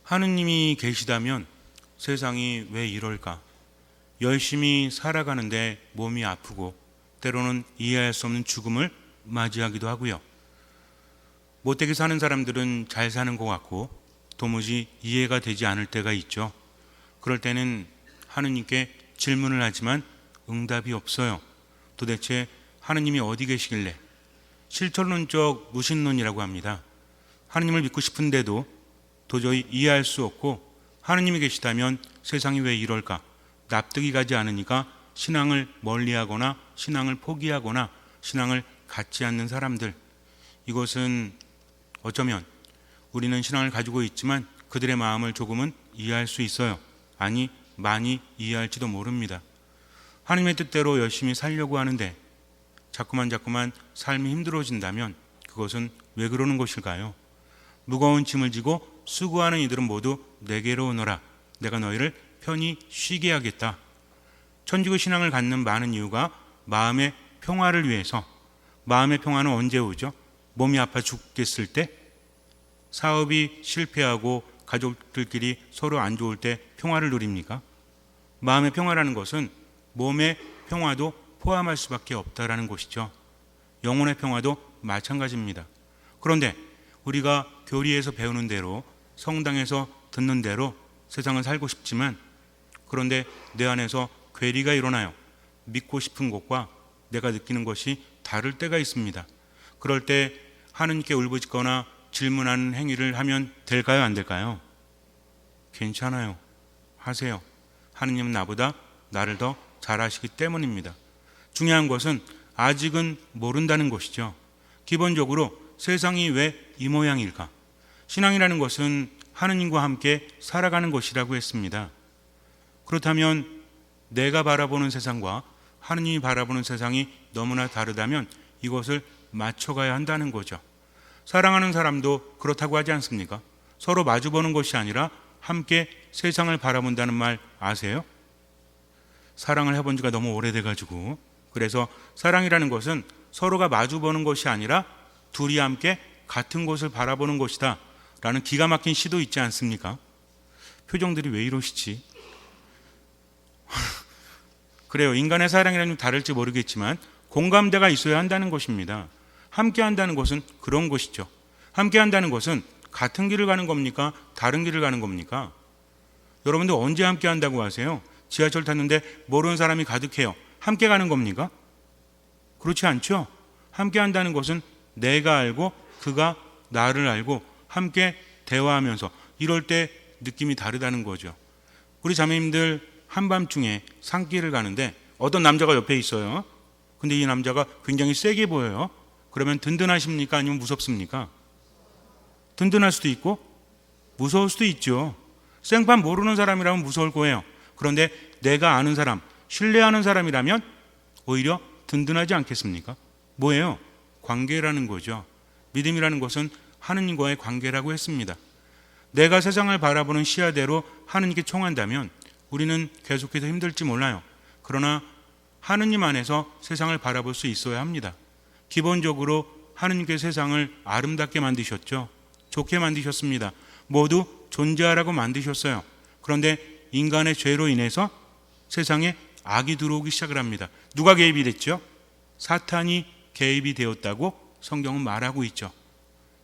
하느님이 계시다면 세상이 왜 이럴까? 열심히 살아가는데 몸이 아프고 때로는 이해할 수 없는 죽음을 맞이하기도 하고요. 못되게 사는 사람들은 잘 사는 것 같고 도무지 이해가 되지 않을 때가 있죠. 그럴 때는 하느님께 질문을 하지만 응답이 없어요. 도대체 하느님이 어디 계시길래? 실존론적 무신론이라고 합니다. 하느님을 믿고 싶은데도 도저히 이해할 수 없고 하느님이 계시다면 세상이 왜 이럴까? 납득이 가지 않으니까 신앙을 멀리하거나 신앙을 포기하거나 신앙을 갖지 않는 사람들, 이것은 어쩌면 우리는 신앙을 가지고 있지만 그들의 마음을 조금은 이해할 수 있어요. 아니, 많이 이해할지도 모릅니다. 하나님의 뜻대로 열심히 살려고 하는데 자꾸만 삶이 힘들어진다면 그것은 왜 그러는 것일까요? 무거운 짐을 지고 수고하는 이들은 모두 내게로 오너라. 내가 너희를 편히 쉬게 하겠다. 천주교 신앙을 갖는 많은 이유가 마음의 평화를 위해서. 마음의 평화는 언제 오죠? 몸이 아파 죽겠을 때, 사업이 실패하고 가족들끼리 서로 안 좋을 때 평화를 누립니까? 마음의 평화라는 것은 몸의 평화도 포함할 수밖에 없다라는 것이죠. 영혼의 평화도 마찬가지입니다. 그런데 우리가 교리에서 배우는 대로, 성당에서 듣는 대로 세상을 살고 싶지만, 그런데 내 안에서 괴리가 일어나요. 믿고 싶은 것과 내가 느끼는 것이 다를 때가 있습니다. 그럴 때 하느님께 울부짖거나 질문하는 행위를 하면 될까요? 안 될까요? 괜찮아요. 하세요. 하느님은 나보다 나를 더 잘 아시기 때문입니다. 중요한 것은 아직은 모른다는 것이죠. 기본적으로 세상이 왜 이 모양일까? 신앙이라는 것은 하느님과 함께 살아가는 것이라고 했습니다. 그렇다면 내가 바라보는 세상과 하느님이 바라보는 세상이 너무나 다르다면 이것을 맞춰가야 한다는 거죠. 사랑하는 사람도 그렇다고 하지 않습니까? 서로 마주보는 것이 아니라 함께 세상을 바라본다는 말 아세요? 사랑을 해본 지가 너무 오래돼가지고, 그래서 사랑이라는 것은 서로가 마주보는 것이 아니라 둘이 함께 같은 곳을 바라보는 것이다 라는 기가 막힌 시도 있지 않습니까? 표정들이 왜 이러시지? 그래요. 인간의 사랑이라는 좀 다를지 모르겠지만 공감대가 있어야 한다는 것입니다. 함께 한다는 것은 그런 것이죠. 함께 한다는 것은 같은 길을 가는 겁니까? 다른 길을 가는 겁니까? 여러분들 언제 함께 한다고 하세요? 지하철 탔는데 모르는 사람이 가득해요. 함께 가는 겁니까? 그렇지 않죠? 함께 한다는 것은 내가 알고 그가 나를 알고 함께 대화하면서 이럴 때 느낌이 다르다는 거죠. 우리 자매님들 한밤중에 산길을 가는데 어떤 남자가 옆에 있어요. 근데 이 남자가 굉장히 세게 보여요. 그러면 든든하십니까? 아니면 무섭습니까? 든든할 수도 있고 무서울 수도 있죠. 생판 모르는 사람이라면 무서울 거예요. 그런데 내가 아는 사람, 신뢰하는 사람이라면 오히려 든든하지 않겠습니까? 뭐예요? 관계라는 거죠. 믿음이라는 것은 하느님과의 관계라고 했습니다. 내가 세상을 바라보는 시야대로 하느님께 청한다면 우리는 계속해서 힘들지 몰라요. 그러나 하느님 안에서 세상을 바라볼 수 있어야 합니다. 기본적으로 하느님께서 세상을 아름답게 만드셨죠. 좋게 만드셨습니다. 모두 존재하라고 만드셨어요. 그런데 인간의 죄로 인해서 세상에 악이 들어오기 시작을 합니다. 누가 개입이 됐죠? 사탄이 개입이 되었다고 성경은 말하고 있죠.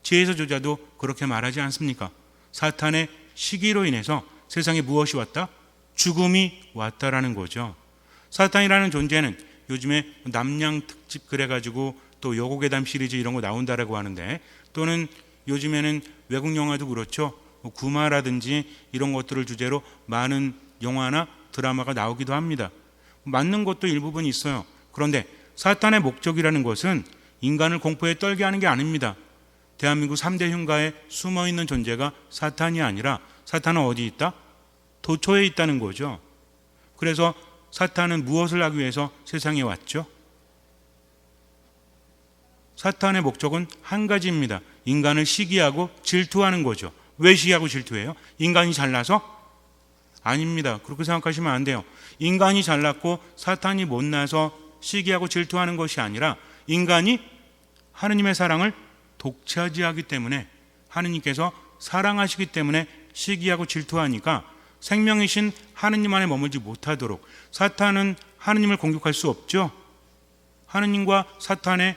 지혜서저자도 그렇게 말하지 않습니까? 사탄의 시기로 인해서 세상에 무엇이 왔다? 죽음이 왔다라는 거죠. 사탄이라는 존재는 요즘에 남양 특집 그래가지고 또 여고괴담 시리즈 이런 거 나온다라고 하는데, 또는 요즘에는 외국 영화도 그렇죠. 구마라든지 이런 것들을 주제로 많은 영화나 드라마가 나오기도 합니다. 맞는 것도 일부분 있어요. 그런데 사탄의 목적이라는 것은 인간을 공포에 떨게 하는 게 아닙니다. 대한민국 3대 흉가에 숨어있는 존재가 사탄이 아니라 사탄은 어디 있다? 도처에 있다는 거죠. 그래서 사탄은 무엇을 하기 위해서 세상에 왔죠? 사탄의 목적은 한 가지입니다. 인간을 시기하고 질투하는 거죠. 왜 시기하고 질투해요? 인간이 잘나서? 아닙니다. 그렇게 생각하시면 안 돼요. 인간이 잘났고 사탄이 못나서 시기하고 질투하는 것이 아니라 인간이 하느님의 사랑을 독차지하기 때문에, 하느님께서 사랑하시기 때문에 시기하고 질투하니까 생명이신 하느님 안에 머물지 못하도록 사탄은 하느님을 공격할 수 없죠. 하느님과 사탄의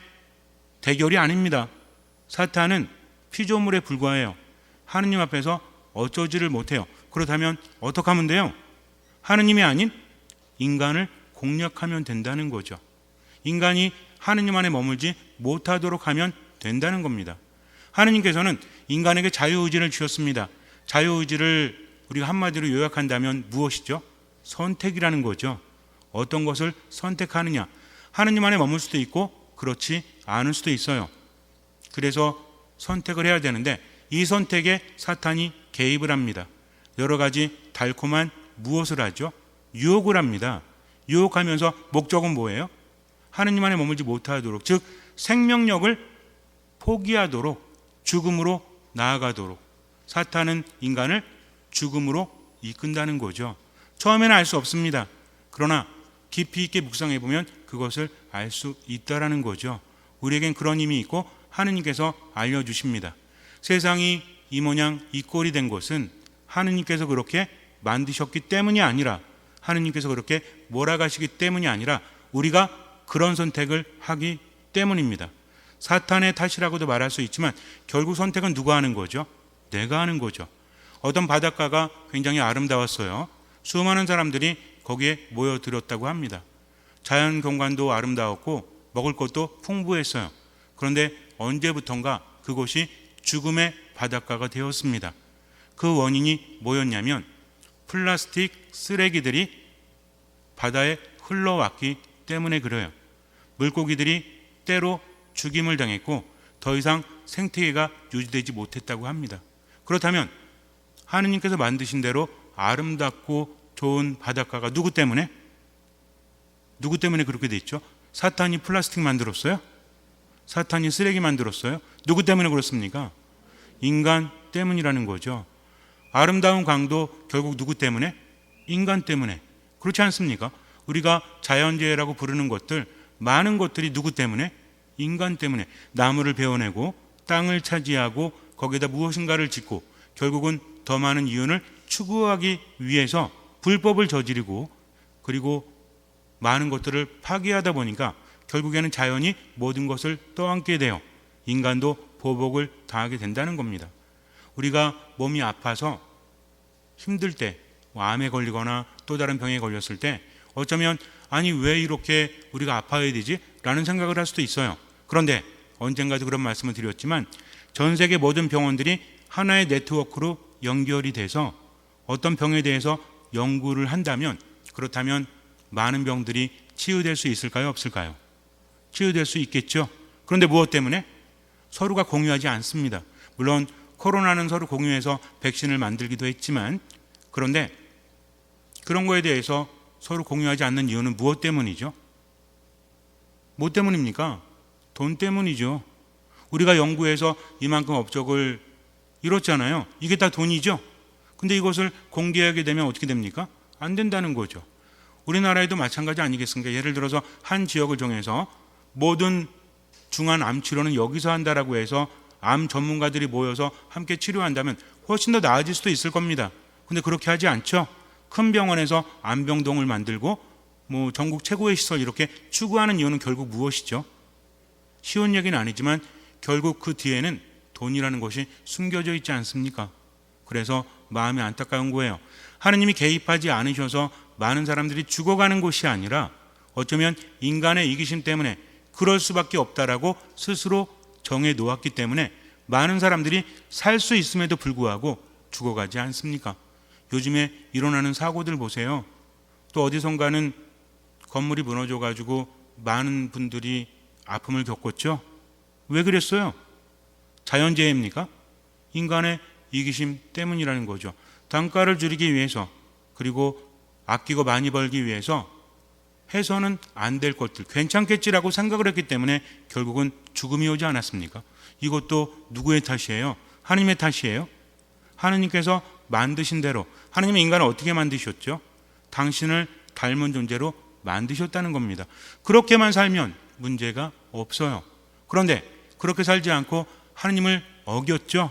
대결이 아닙니다. 사탄은 피조물에 불과해요. 하느님 앞에서 어쩌지를 못해요. 그렇다면 어떻게 하면 돼요? 하느님이 아닌 인간을 공략하면 된다는 거죠. 인간이 하느님 안에 머물지 못하도록 하면 된다는 겁니다. 하느님께서는 인간에게 자유의지를 주셨습니다. 자유의지를 우리가 한마디로 요약한다면 무엇이죠? 선택이라는 거죠. 어떤 것을 선택하느냐. 하느님 안에 머물 수도 있고 그렇지 않을 수도 있어요. 그래서 선택을 해야 되는데 이 선택에 사탄이 개입을 합니다. 여러 가지 달콤한 무엇을 하죠? 유혹을 합니다. 유혹하면서 목적은 뭐예요? 하느님 안에 머물지 못하도록, 즉 생명력을 포기하도록, 죽음으로 나아가도록 사탄은 인간을 죽음으로 이끈다는 거죠. 처음에는 알 수 없습니다. 그러나 깊이 있게 묵상해 보면 그것을 알 수 있다라는 거죠. 우리에겐 그런 힘이 있고 하느님께서 알려주십니다. 세상이 이 모양 이 꼴이 된 것은 하느님께서 그렇게 만드셨기 때문이 아니라, 하느님께서 그렇게 몰아가시기 때문이 아니라 우리가 그런 선택을 하기 때문입니다. 사탄의 탓이라고도 말할 수 있지만 결국 선택은 누가 하는 거죠? 내가 하는 거죠. 어떤 바닷가가 굉장히 아름다웠어요. 수많은 사람들이 거기에 모여들었다고 합니다. 자연 경관도 아름다웠고 먹을 것도 풍부했어요. 그런데 언제부턴가 그곳이 죽음의 바닷가가 되었습니다. 그 원인이 뭐였냐면 플라스틱 쓰레기들이 바다에 흘러왔기 때문에 그래요. 물고기들이 때로 죽임을 당했고 더 이상 생태계가 유지되지 못했다고 합니다. 그렇다면 하느님께서 만드신 대로 아름답고 좋은 바닷가가 누구 때문에 그렇게 됐죠? 사탄이 플라스틱 만들었어요? 사탄이 쓰레기 만들었어요? 누구 때문에 그렇습니까? 인간 때문이라는 거죠. 아름다운 강도 결국 누구 때문에? 인간 때문에. 그렇지 않습니까? 우리가 자연재해라고 부르는 것들, 많은 것들이 누구 때문에? 인간 때문에. 나무를 베어내고 땅을 차지하고 거기에다 무엇인가를 짓고 결국은 더 많은 이윤을 추구하기 위해서 불법을 저지르고 그리고 많은 것들을 파괴하다 보니까 결국에는 자연이 모든 것을 떠안게 돼요. 인간도 보복을 당하게 된다는 겁니다. 우리가 몸이 아파서 힘들 때, 암에 걸리거나 또 다른 병에 걸렸을 때 어쩌면 아니 왜 이렇게 우리가 아파야 되지? 라는 생각을 할 수도 있어요. 그런데 언젠가도 그런 말씀을 드렸지만 전 세계 모든 병원들이 하나의 네트워크로 연결이 돼서 어떤 병에 대해서 연구를 한다면, 그렇다면 많은 병들이 치유될 수 있을까요? 없을까요? 치유될 수 있겠죠. 그런데 무엇 때문에? 서로가 공유하지 않습니다. 물론 코로나는 서로 공유해서 백신을 만들기도 했지만, 그런데 그런 거에 대해서 서로 공유하지 않는 이유는 무엇 때문이죠? 뭐 때문입니까? 돈 때문이죠. 우리가 연구해서 이만큼 업적을 이뤘잖아요. 이게 다 돈이죠. 근데 이것을 공개하게 되면 어떻게 됩니까? 안 된다는 거죠. 우리나라에도 마찬가지 아니겠습니까? 예를 들어서 한 지역을 정해서 모든 중한 암 치료는 여기서 한다라고 해서 암 전문가들이 모여서 함께 치료한다면 훨씬 더 나아질 수도 있을 겁니다. 근데 그렇게 하지 않죠. 큰 병원에서 암병동을 만들고 전국 최고의 시설 이렇게 추구하는 이유는 결국 무엇이죠? 쉬운 얘기는 아니지만 결국 그 뒤에는 돈이라는 것이 숨겨져 있지 않습니까? 그래서 마음이 안타까운 거예요. 하느님이 개입하지 않으셔서 많은 사람들이 죽어가는 것이 아니라 어쩌면 인간의 이기심 때문에 그럴 수밖에 없다라고 스스로 정해 놓았기 때문에 많은 사람들이 살 수 있음에도 불구하고 죽어가지 않습니까? 요즘에 일어나는 사고들 보세요. 또 어디선가는 건물이 무너져가지고 많은 분들이 아픔을 겪었죠. 왜 그랬어요? 자연재해입니까? 인간의 이기심 때문이라는 거죠. 단가를 줄이기 위해서 그리고 아끼고 많이 벌기 위해서 해서는 안 될 것들, 괜찮겠지라고 생각을 했기 때문에 결국은 죽음이 오지 않았습니까? 이것도 누구의 탓이에요? 하느님의 탓이에요? 하느님께서 만드신 대로, 하느님은 인간을 어떻게 만드셨죠? 당신을 닮은 존재로 만드셨다는 겁니다. 그렇게만 살면 문제가 없어요. 그런데 그렇게 살지 않고 하느님을 어겼죠?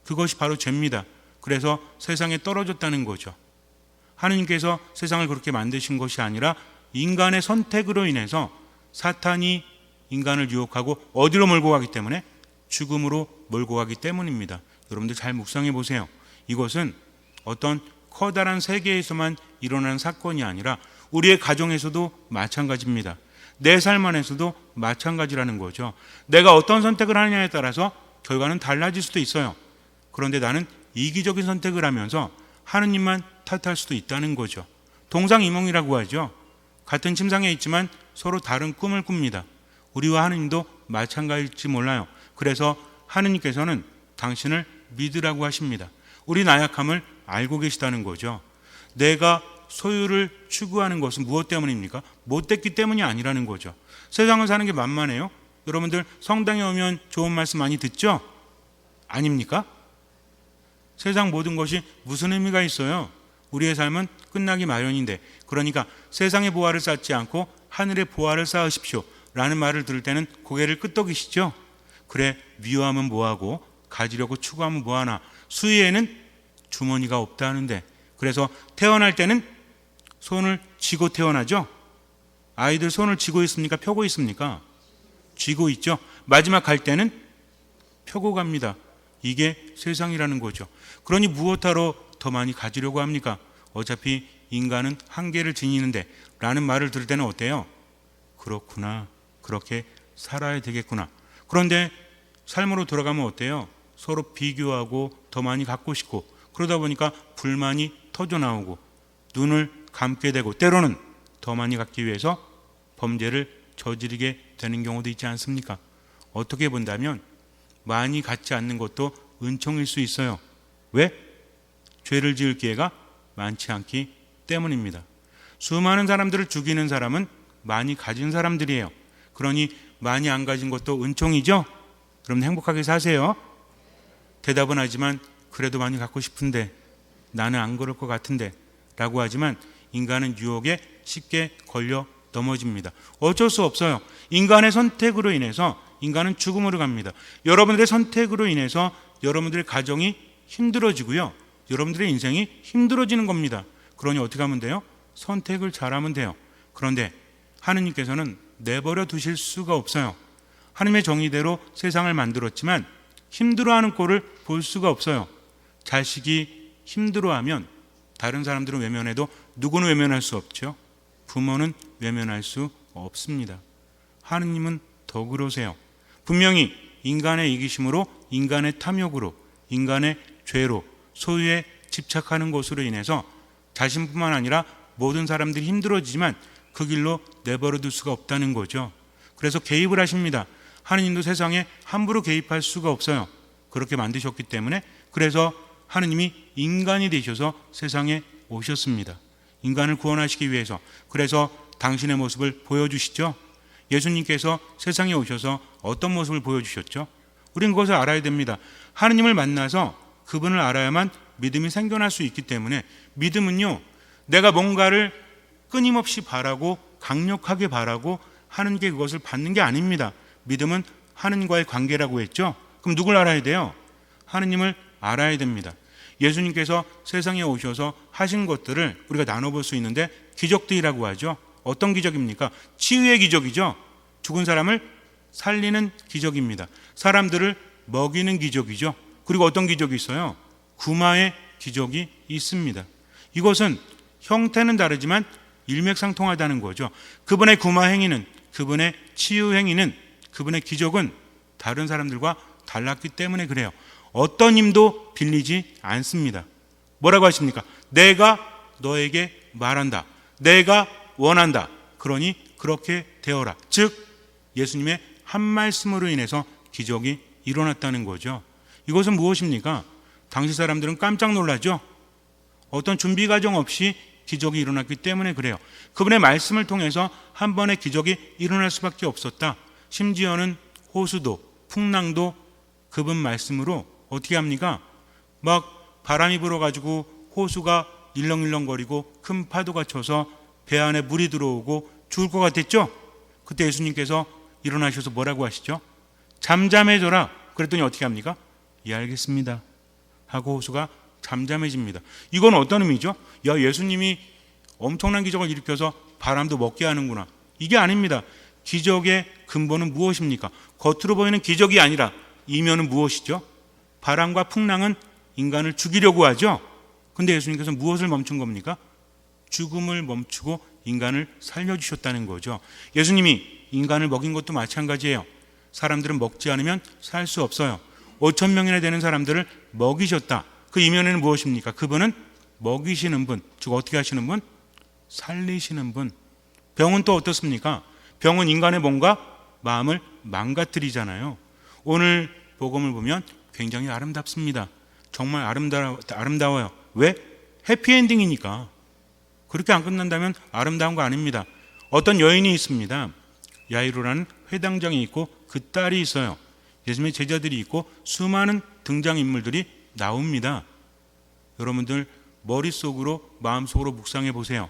그것이 바로 죄입니다. 그래서 세상에 떨어졌다는 거죠. 하느님께서 세상을 그렇게 만드신 것이 아니라 인간의 선택으로 인해서 사탄이 인간을 유혹하고 어디로 몰고 가기 때문에? 죽음으로 몰고 가기 때문입니다. 여러분들 잘 묵상해 보세요. 이것은 어떤 커다란 세계에서만 일어나는 사건이 아니라 우리의 가정에서도 마찬가지입니다. 내 삶 안에서도 마찬가지라는 거죠. 내가 어떤 선택을 하느냐에 따라서 결과는 달라질 수도 있어요. 그런데 나는 이기적인 선택을 하면서 하느님만 탓할 수도 있다는 거죠. 동상이몽이라고 하죠. 같은 침상에 있지만 서로 다른 꿈을 꿉니다. 우리와 하느님도 마찬가지일지 몰라요. 그래서 하느님께서는 당신을 믿으라고 하십니다. 우리 나약함을 알고 계시다는 거죠. 내가 소유를 추구하는 것은 무엇 때문입니까? 못됐기 때문이 아니라는 거죠. 세상을 사는 게 만만해요? 여러분들 성당에 오면 좋은 말씀 많이 듣죠? 아닙니까? 세상 모든 것이 무슨 의미가 있어요? 우리의 삶은 끝나기 마련인데, 그러니까 세상의 보화를 쌓지 않고 하늘의 보화를 쌓으십시오 라는 말을 들을 때는 고개를 끄덕이시죠? 그래, 미워하면 뭐하고 가지려고 추구하면 뭐하나. 수위에는 주머니가 없다 하는데, 그래서 태어날 때는 손을 쥐고 태어나죠? 아이들 손을 쥐고 있습니까? 펴고 있습니까? 쥐고 있죠. 마지막 갈 때는 펴고 갑니다. 이게 세상이라는 거죠. 그러니 무엇하러 더 많이 가지려고 합니까? 어차피 인간은 한계를 지니는데 라는 말을 들을 때는 어때요? 그렇구나. 그렇게 살아야 되겠구나. 그런데 삶으로 돌아가면 어때요? 서로 비교하고 더 많이 갖고 싶고, 그러다 보니까 불만이 터져 나오고 눈을 감게 되고, 때로는 더 많이 갖기 위해서 범죄를 저지르게 되는 경우도 있지 않습니까? 어떻게 본다면 많이 갖지 않는 것도 은총일 수 있어요. 왜? 죄를 지을 기회가 많지 않기 때문입니다. 수많은 사람들을 죽이는 사람은 많이 가진 사람들이에요. 그러니 많이 안 가진 것도 은총이죠? 그럼 행복하게 사세요. 대답은 하지만 그래도 많이 갖고 싶은데, 나는 안 그럴 것 같은데 라고 하지만 인간은 유혹에 쉽게 걸려 넘어집니다. 어쩔 수 없어요. 인간의 선택으로 인해서 인간은 죽음으로 갑니다. 여러분들의 선택으로 인해서 여러분들의 가정이 힘들어지고요, 여러분들의 인생이 힘들어지는 겁니다. 그러니 어떻게 하면 돼요? 선택을 잘하면 돼요. 그런데 하느님께서는 내버려 두실 수가 없어요. 하느님의 정의대로 세상을 만들었지만 힘들어하는 꼴을 볼 수가 없어요. 자식이 힘들어하면 다른 사람들은 외면해도 누구는 외면할 수 없죠. 부모는 외면할 수 없습니다. 하느님은 더 그러세요. 분명히 인간의 이기심으로, 인간의 탐욕으로, 인간의 죄로, 소유에 집착하는 것으로 인해서 자신뿐만 아니라 모든 사람들이 힘들어지지만 그 길로 내버려 둘 수가 없다는 거죠. 그래서 개입을 하십니다. 하느님도 세상에 함부로 개입할 수가 없어요. 그렇게 만드셨기 때문에. 그래서 하느님이 인간이 되셔서 세상에 오셨습니다. 인간을 구원하시기 위해서. 그래서 당신의 모습을 보여주시죠. 예수님께서 세상에 오셔서 어떤 모습을 보여주셨죠? 우린 그것을 알아야 됩니다. 하느님을 만나서 그분을 알아야만 믿음이 생겨날 수 있기 때문에, 믿음은요, 내가 뭔가를 끊임없이 바라고 강력하게 바라고 하는 게 그것을 받는 게 아닙니다. 믿음은 하느님과의 관계라고 했죠. 그럼 누굴 알아야 돼요? 하느님을 알아야 됩니다. 예수님께서 세상에 오셔서 하신 것들을 우리가 나눠볼 수 있는데 기적들이라고 하죠. 어떤 기적입니까? 치유의 기적이죠. 죽은 사람을 살리는 기적입니다. 사람들을 먹이는 기적이죠. 그리고 어떤 기적이 있어요? 구마의 기적이 있습니다. 이것은 형태는 다르지만 일맥상통하다는 거죠. 그분의 구마 행위는, 그분의 치유 행위는, 그분의 기적은 다른 사람들과 달랐기 때문에 그래요. 어떤 힘도 빌리지 않습니다. 뭐라고 하십니까? 내가 너에게 말한다. 내가 원한다. 그러니 그렇게 되어라. 즉 예수님의 한 말씀으로 인해서 기적이 일어났다는 거죠. 이것은 무엇입니까? 당시 사람들은 깜짝 놀라죠. 어떤 준비 과정 없이 기적이 일어났기 때문에 그래요. 그분의 말씀을 통해서 한 번의 기적이 일어날 수밖에 없었다. 심지어는 호수도 풍랑도 그분 말씀으로 어떻게 합니까? 막 바람이 불어가지고 호수가 일렁일렁거리고 큰 파도가 쳐서 배 안에 물이 들어오고 죽을 것 같았죠? 그때 예수님께서 일어나셔서 뭐라고 하시죠? 잠잠해져라. 그랬더니 어떻게 합니까? 예, 알겠습니다 하고 호수가 잠잠해집니다. 이건 어떤 의미죠? 야, 예수님이 엄청난 기적을 일으켜서 바람도 먹게 하는구나. 이게 아닙니다. 기적의 근본은 무엇입니까? 겉으로 보이는 기적이 아니라 이면은 무엇이죠? 바람과 풍랑은 인간을 죽이려고 하죠. 근데 예수님께서 무엇을 멈춘 겁니까? 죽음을 멈추고 인간을 살려주셨다는 거죠. 예수님이 인간을 먹인 것도 마찬가지예요. 사람들은 먹지 않으면 살 수 없어요. 5천 명이나 되는 사람들을 먹이셨다. 그 이면에는 무엇입니까? 그분은 먹이시는 분, 즉 어떻게 하시는 분? 살리시는 분. 병은 또 어떻습니까? 병은 인간의 몸과 마음을 망가뜨리잖아요. 오늘 복음을 보면 굉장히 아름답습니다. 정말 아름다워요. 왜? 해피엔딩이니까. 그렇게 안 끝난다면 아름다운 거 아닙니다. 어떤 여인이 있습니다. 야이로라는 회당장이 있고 그 딸이 있어요. 예수님의 제자들이 있고 수많은 등장인물들이 나옵니다. 여러분들 머릿속으로 마음속으로 묵상해 보세요.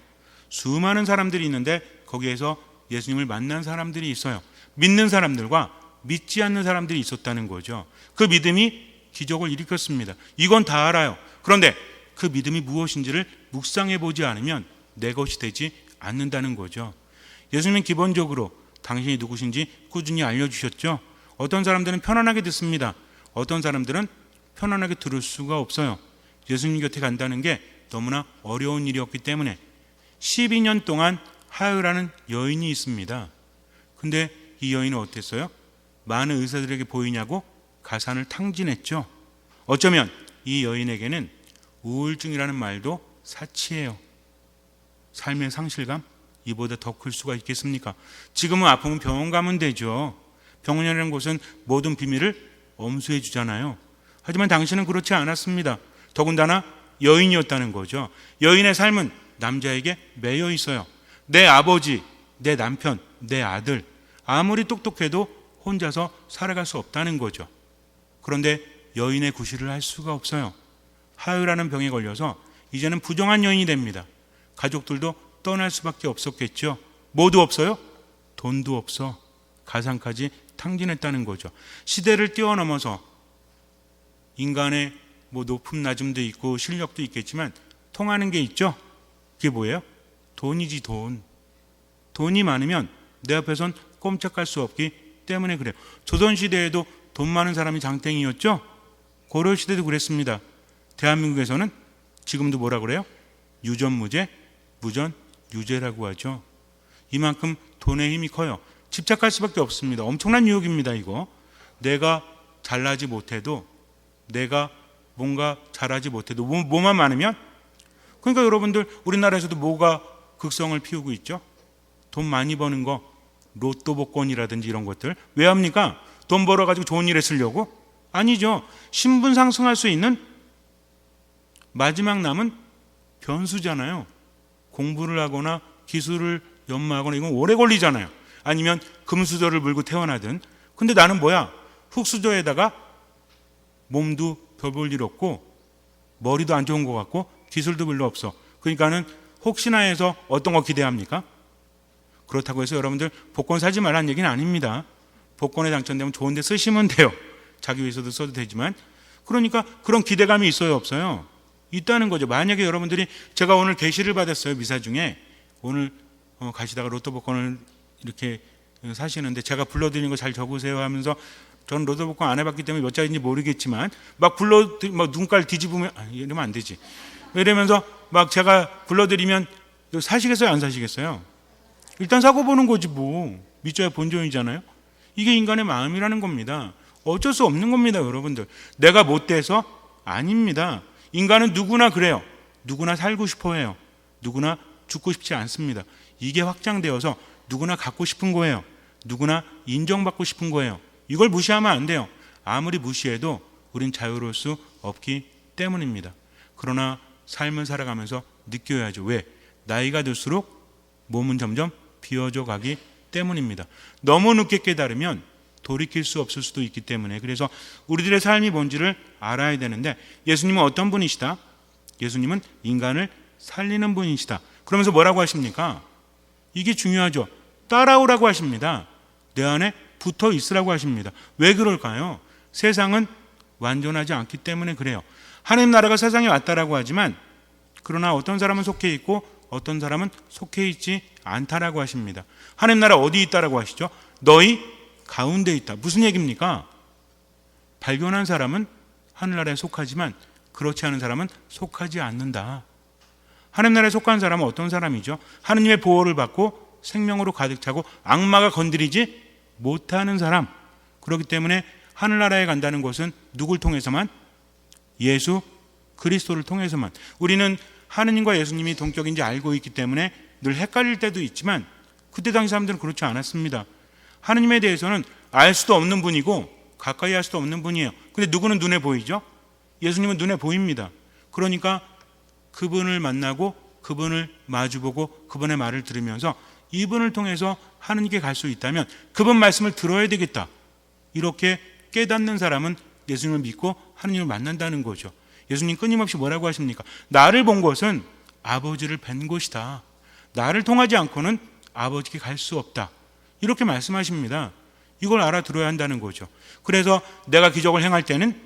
수많은 사람들이 있는데 거기에서 예수님을 만난 사람들이 있어요. 믿는 사람들과 믿지 않는 사람들이 있었다는 거죠. 그 믿음이 기적을 일으켰습니다. 이건 다 알아요. 그런데 그 믿음이 무엇인지를 묵상해 보지 않으면 내 것이 되지 않는다는 거죠. 예수님은 기본적으로 당신이 누구신지 꾸준히 알려주셨죠. 어떤 사람들은 편안하게 듣습니다. 어떤 사람들은 편안하게 들을 수가 없어요. 예수님 곁에 간다는 게 너무나 어려운 일이었기 때문에 12년 동안 하유라는 여인이 있습니다. 근데 이 여인은 어땠어요? 많은 의사들에게 보이냐고 가산을 탕진했죠. 어쩌면 이 여인에게는 우울증이라는 말도 사치예요. 삶의 상실감? 이보다 더 클 수가 있겠습니까? 지금은 아프면 병원 가면 되죠. 병원이라는 곳은 모든 비밀을 엄수해 주잖아요. 하지만 당신은 그렇지 않았습니다. 더군다나 여인이었다는 거죠. 여인의 삶은 남자에게 매여 있어요. 내 아버지, 내 남편, 내 아들, 아무리 똑똑해도 혼자서 살아갈 수 없다는 거죠. 그런데 여인의 구실을 할 수가 없어요. 하유라는 병에 걸려서 이제는 부정한 여인이 됩니다. 가족들도 떠날 수밖에 없었겠죠. 뭐도 없어요? 돈도 없어. 가상까지 탕진했다는 거죠. 시대를 뛰어넘어서 인간의 높음 낮음도 있고 실력도 있겠지만 통하는 게 있죠. 그게 뭐예요? 돈이지 돈. 돈이 많으면 내 앞에선 꼼짝할 수 없기 때문에 그래요. 조선시대에도 돈 많은 사람이 장땡이었죠. 고려시대도 그랬습니다. 대한민국에서는 지금도 뭐라 그래요? 유전무죄, 무전유죄라고 하죠. 이만큼 돈의 힘이 커요. 집착할 수밖에 없습니다. 엄청난 유혹입니다. 이거 내가 잘나지 못해도, 내가 뭔가 잘하지 못해도 뭐만 많으면, 그러니까 여러분들 우리나라에서도 뭐가 극성을 피우고 있죠? 돈 많이 버는 거, 로또 복권이라든지 이런 것들. 왜 합니까? 돈 벌어가지고 좋은 일에 쓰려고? 아니죠. 신분 상승할 수 있는 마지막 남은 변수잖아요. 공부를 하거나 기술을 연마하거나 이건 오래 걸리잖아요. 아니면 금수저를 물고 태어나든. 근데 나는 뭐야? 흙수저에다가 몸도 별 볼 일 없고 머리도 안 좋은 것 같고 기술도 별로 없어. 그러니까는 혹시나 해서 어떤 거 기대합니까? 그렇다고 해서 여러분들 복권 사지 말라는 얘기는 아닙니다. 복권에 당첨되면 좋은 데 쓰시면 돼요. 자기 위해서도 써도 되지만. 그러니까 그런 기대감이 있어요, 없어요? 있다는 거죠. 만약에 여러분들이, 제가 오늘 계시를 받았어요. 미사 중에 오늘 가시다가 로또 복권을 이렇게 사시는데 제가 불러드리는 거 잘 적으세요 하면서, 저는 로또 복권 안 해봤기 때문에 몇 자리인지 모르겠지만 막 눈깔 뒤집으면 이러면 안 되지. 이러면서 막 제가 불러드리면 사시겠어요, 안 사시겠어요? 일단 사고 보는 거지 뭐. 믿져야 본전이잖아요. 이게 인간의 마음이라는 겁니다. 어쩔 수 없는 겁니다, 여러분들. 내가 못돼서 아닙니다. 인간은 누구나 그래요. 누구나 살고 싶어 해요. 누구나 죽고 싶지 않습니다. 이게 확장되어서 누구나 갖고 싶은 거예요. 누구나 인정받고 싶은 거예요. 이걸 무시하면 안 돼요. 아무리 무시해도 우린 자유로울 수 없기 때문입니다. 그러나 삶을 살아가면서 느껴야죠. 왜? 나이가 들수록 몸은 점점 비어져 가기 때문입니다. 너무 늦게 깨달으면 돌이킬 수 없을 수도 있기 때문에. 그래서 우리들의 삶이 뭔지를 알아야 되는데, 예수님은 어떤 분이시다? 예수님은 인간을 살리는 분이시다. 그러면서 뭐라고 하십니까? 이게 중요하죠. 따라오라고 하십니다. 내 안에 붙어 있으라고 하십니다. 왜 그럴까요? 세상은 완전하지 않기 때문에 그래요. 하나님 나라가 세상에 왔다라고 하지만 그러나 어떤 사람은 속해 있고 어떤 사람은 속해 있지 않다라고 하십니다. 하나님 나라 어디 있다라고 하시죠? 너희 가운데 있다. 무슨 얘기입니까? 발견한 사람은 하늘나라에 속하지만 그렇지 않은 사람은 속하지 않는다. 하나님 나라에 속한 사람은 어떤 사람이죠? 하느님의 보호를 받고 생명으로 가득 차고 악마가 건드리지 못하는 사람. 그렇기 때문에 하늘나라에 간다는 것은 누굴 통해서만? 예수 그리스도를 통해서만. 우리는 하느님과 예수님이 동격인지 알고 있기 때문에 늘 헷갈릴 때도 있지만 그때 당시 사람들은 그렇지 않았습니다. 하느님에 대해서는 알 수도 없는 분이고 가까이 할 수도 없는 분이에요. 근데 누구는 눈에 보이죠? 예수님은 눈에 보입니다. 그러니까 그분을 만나고 그분을 마주보고 그분의 말을 들으면서 이분을 통해서 하느님께 갈 수 있다면 그분 말씀을 들어야 되겠다. 이렇게 깨닫는 사람은 예수님을 믿고 하느님을 만난다는 거죠. 예수님 끊임없이 뭐라고 하십니까? 나를 본 것은 아버지를 뵌 곳이다. 나를 통하지 않고는 아버지께 갈 수 없다. 이렇게 말씀하십니다. 이걸 알아들어야 한다는 거죠. 그래서 내가 기적을 행할 때는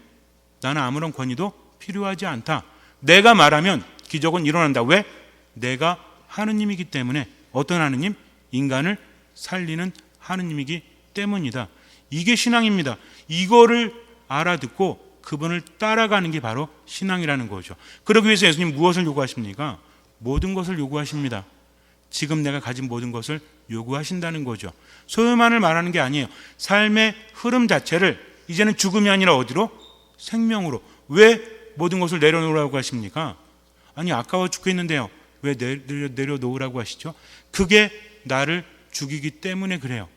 나는 아무런 권위도 필요하지 않다. 내가 말하면 기적은 일어난다. 왜? 내가 하느님이기 때문에. 어떤 하느님? 인간을 살리는 하느님이기 때문이다. 이게 신앙입니다. 이거를 알아듣고 그분을 따라가는 게 바로 신앙이라는 거죠. 그러기 위해서 예수님 무엇을 요구하십니까? 모든 것을 요구하십니다. 지금 내가 가진 모든 것을 요구하신다는 거죠. 소유만을 말하는 게 아니에요. 삶의 흐름 자체를 이제는 죽음이 아니라 어디로? 생명으로. 왜 모든 것을 내려놓으라고 하십니까? 아니 아까워 죽겠는데요. 왜 내려놓으라고 하시죠? 그게 나를 죽이기 때문에 그래요.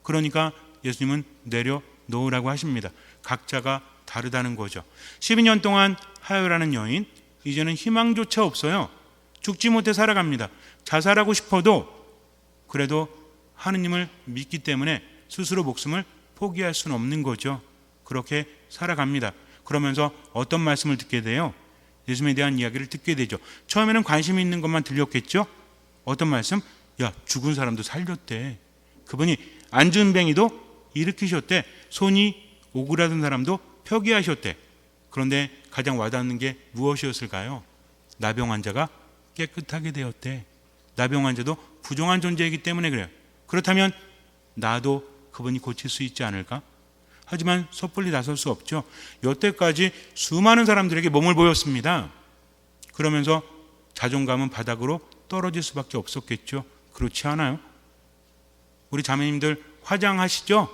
그러니까 예수님은 내려놓으라고 하십니다. 각자가 다르다는 거죠. 12년 동안 하여라는 여인, 이제는 희망조차 없어요. 죽지 못해 살아갑니다. 자살하고 싶어도 그래도 하느님을 믿기 때문에 스스로 목숨을 포기할 수는 없는 거죠. 그렇게 살아갑니다. 그러면서 어떤 말씀을 듣게 돼요? 예수님에 대한 이야기를 듣게 되죠. 처음에는 관심이 있는 것만 들렸겠죠? 어떤 말씀? 야, 죽은 사람도 살렸대. 그분이 안전뱅이도 일으키셨대. 손이 오그라든 사람도 표기하셨대. 그런데 가장 와닿는 게 무엇이었을까요? 나병 환자가 깨끗하게 되었대. 나병 환자도 부정한 존재이기 때문에 그래요. 그렇다면 나도 그분이 고칠 수 있지 않을까? 하지만 섣불리 나설 수 없죠. 여태까지 수많은 사람들에게 몸을 보였습니다. 그러면서 자존감은 바닥으로 떨어질 수밖에 없었겠죠. 그렇지 않아요? 우리 자매님들 화장하시죠?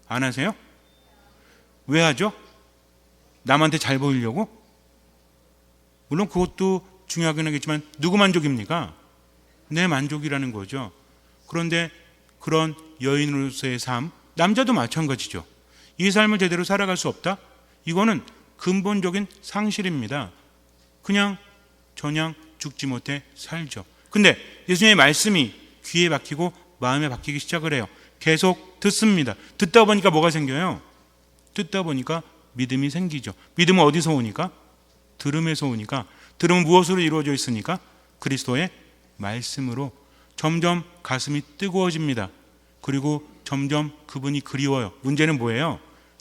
안 하세요? 왜 하죠? 남한테 잘 보이려고? 물론 그것도 중요하긴 하겠지만 누구 만족입니까? 내 만족이라는 거죠. 그런데 그런 여인으로서의 삶, 남자도 마찬가지죠. 이 삶을 제대로 살아갈 수 없다? 이거는 근본적인 상실입니다. 그냥 죽지 못해 살죠. 근데 예수님의 말씀이 귀에 박히고 마음에 박히기 시작을 해요. 계속 듣습니다. 듣다 보니까 뭐가 생겨요? 듣다 보니까 믿음이 생기죠. 믿음은 어디서 오니까? 들음에서 오니까. 들음은 무엇으로 이루어져 있으니까? 그리스도의 말씀으로. 점점 가슴이 뜨거워집니다. 그리고 점점 그분이 그리워요. 문제는 뭐예요?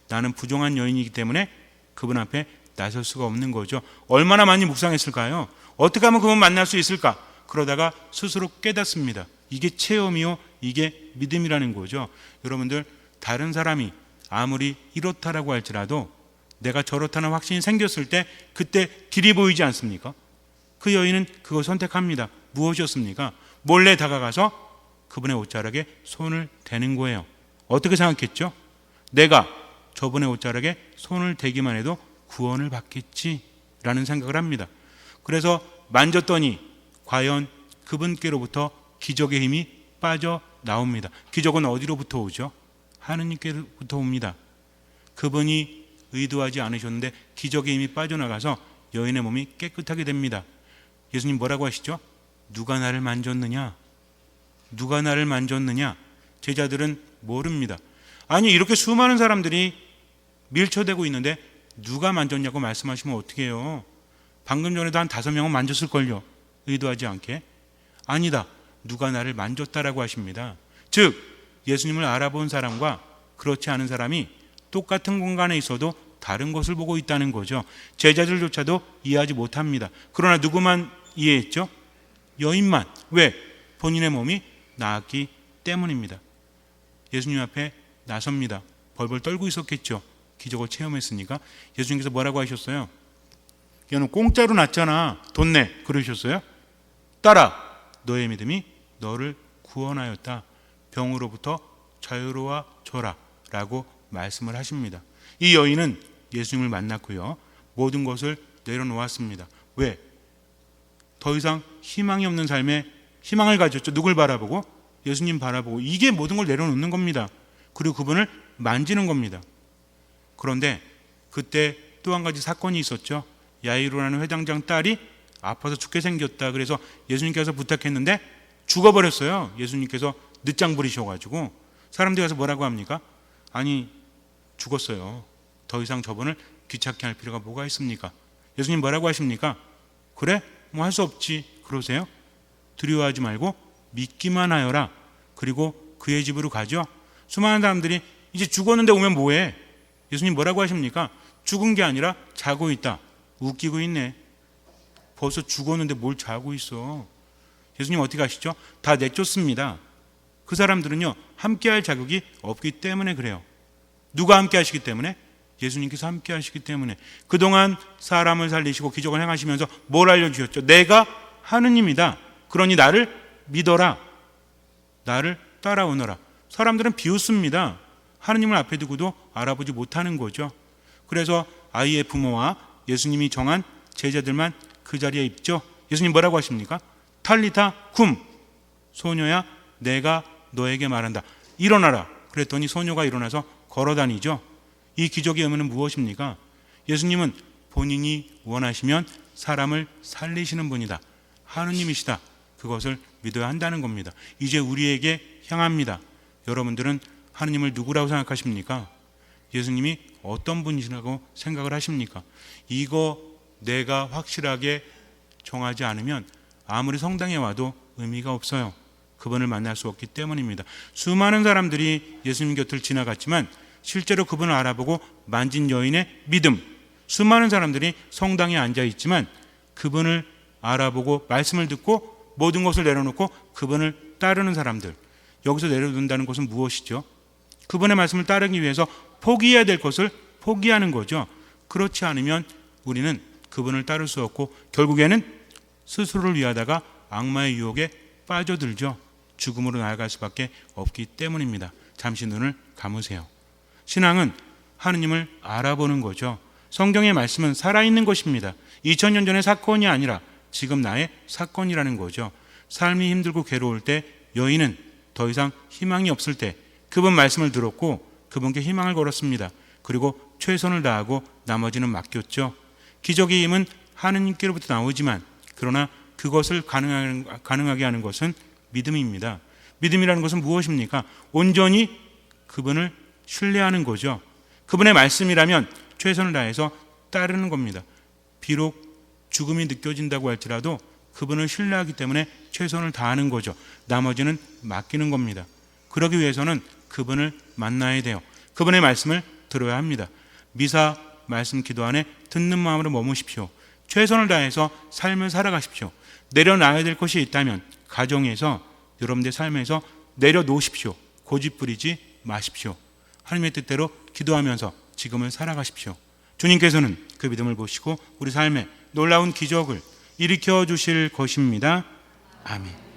나는 부정한 여인이기 때문에 그분 앞에 나설 수가 없는 거죠. 얼마나 많이 묵상했을까요? 어떻게 하면 그분 만날 수 있을까? 그러다가 스스로 깨닫습니다. 이게 체험이요, 이게 믿음이라는 거죠. 여러분들, 다른 사람이 아무리 이렇다라고 할지라도 내가 저렇다는 확신이 생겼을 때 그때 길이 보이지 않습니까? 그 여인은 그거 선택합니다. 무엇이었습니까? 몰래 다가가서 그분의 옷자락에 손을 대는 거예요. 어떻게 생각했죠? 내가 저분의 옷자락에 손을 대기만 해도 구원을 받겠지라는 생각을 합니다. 그래서 만졌더니 과연 그분께로부터 기적의 힘이 빠져나옵니다. 기적은 어디로부터 오죠? 하느님께로부터 옵니다. 그분이 의도하지 않으셨는데 기적의 힘이 빠져나가서 여인의 몸이 깨끗하게 됩니다. 예수님 뭐라고 하시죠? 누가 나를 만졌느냐? 누가 나를 만졌느냐? 제자들은 모릅니다. 아니 이렇게 수많은 사람들이 밀쳐대고 있는데 누가 만졌냐고 말씀하시면 어떻게 해요? 방금 전에도 한 5명은 만졌을걸요. 의도하지 않게. 아니다. 누가 나를 만졌다라고 하십니다. 즉 예수님을 알아본 사람과 그렇지 않은 사람이 똑같은 공간에 있어도 다른 것을 보고 있다는 거죠. 제자들조차도 이해하지 못합니다. 그러나 누구만 이해했죠? 여인만. 왜? 본인의 몸이 나았기 때문입니다. 예수님 앞에 나섭니다. 벌벌 떨고 있었겠죠. 기적을 체험했으니까. 예수님께서 뭐라고 하셨어요? 얘는 공짜로 났잖아. 돈 내. 그러셨어요? 따라. 너의 믿음이 너를 구원하였다. 병으로부터 자유로워져라 라고 말씀을 하십니다. 이 여인은 예수님을 만났고요. 모든 것을 내려놓았습니다. 왜? 더 이상 희망이 없는 삶에 희망을 가졌죠. 누굴 바라보고? 예수님 바라보고. 이게 모든 걸 내려놓는 겁니다. 그리고 그분을 만지는 겁니다. 그런데 그때 또 한 가지 사건이 있었죠. 야이로라는 회당장 딸이 아파서 죽게 생겼다. 그래서 예수님께서 부탁했는데 죽어버렸어요. 예수님께서 늦장 부리셔가지고. 사람들이 가서 뭐라고 합니까? 아니, 죽었어요. 더 이상 저분을 귀찮게 할 필요가 뭐가 있습니까? 예수님 뭐라고 하십니까? 그래? 뭐 할 수 없지. 그러세요? 두려워하지 말고 믿기만 하여라. 그리고 그의 집으로 가죠. 수많은 사람들이 이제 죽었는데 오면 뭐해? 예수님 뭐라고 하십니까? 죽은 게 아니라 자고 있다. 웃기고 있네. 벌써 죽었는데 뭘 자고 있어. 예수님 어떻게 하시죠? 다 내쫓습니다. 그 사람들은요, 함께할 자격이 없기 때문에 그래요. 누가 함께 하시기 때문에? 예수님께서 함께 하시기 때문에. 그동안 사람을 살리시고 기적을 행하시면서 뭘 알려주셨죠? 내가 하느님이다. 그러니 나를 믿어라. 나를 따라오너라. 사람들은 비웃습니다. 하느님을 앞에 두고도 알아보지 못하는 거죠. 그래서 아이의 부모와 예수님이 정한 제자들만 그 자리에 있죠. 예수님 뭐라고 하십니까? 탈리타 쿰. 소녀야, 내가 너에게 말한다. 일어나라. 그랬더니 소녀가 일어나서 걸어다니죠. 이 기적의 의미는 무엇입니까? 예수님은 본인이 원하시면 사람을 살리시는 분이다. 하느님이시다. 그것을 믿어야 한다는 겁니다. 이제 우리에게 향합니다. 여러분들은 하느님을 누구라고 생각하십니까? 예수님이 어떤 분이시라고 생각을 하십니까? 이거 내가 확실하게 정하지 않으면 아무리 성당에 와도 의미가 없어요. 그분을 만날 수 없기 때문입니다. 수많은 사람들이 예수님 곁을 지나갔지만 실제로 그분을 알아보고 만진 여인의 믿음. 수많은 사람들이 성당에 앉아 있지만 그분을 알아보고 말씀을 듣고 모든 것을 내려놓고 그분을 따르는 사람들. 여기서 내려둔다는 것은 무엇이죠? 그분의 말씀을 따르기 위해서 포기해야 될 것을 포기하는 거죠. 그렇지 않으면 우리는 그분을 따를 수 없고 결국에는 스스로를 위하다가 악마의 유혹에 빠져들죠. 죽음으로 나아갈 수밖에 없기 때문입니다. 잠시 눈을 감으세요. 신앙은 하느님을 알아보는 거죠. 성경의 말씀은 살아있는 것입니다. 2000년 전의 사건이 아니라 지금 나의 사건이라는 거죠. 삶이 힘들고 괴로울 때, 여인은 더 이상 희망이 없을 때 그분 말씀을 들었고 그분께 희망을 걸었습니다. 그리고 최선을 다하고 나머지는 맡겼죠. 기적의 힘은 하느님께로부터 나오지만 그러나 그것을 가능하게 하는 것은 믿음입니다. 믿음이라는 것은 무엇입니까? 온전히 그분을 신뢰하는 거죠. 그분의 말씀이라면 최선을 다해서 따르는 겁니다. 비록 죽음이 느껴진다고 할지라도 그분을 신뢰하기 때문에 최선을 다하는 거죠. 나머지는 맡기는 겁니다. 그러기 위해서는 그분을 만나야 돼요. 그분의 말씀을 들어야 합니다. 미사 말씀 기도 안에 듣는 마음으로 머무십시오. 최선을 다해서 삶을 살아가십시오. 내려놔야 될 것이 있다면 가정에서 여러분들의 삶에서 내려놓으십시오. 고집 부리지 마십시오. 하나님의 뜻대로 기도하면서 지금을 살아가십시오. 주님께서는 그 믿음을 보시고 우리 삶에 놀라운 기적을 일으켜 주실 것입니다. 아멘.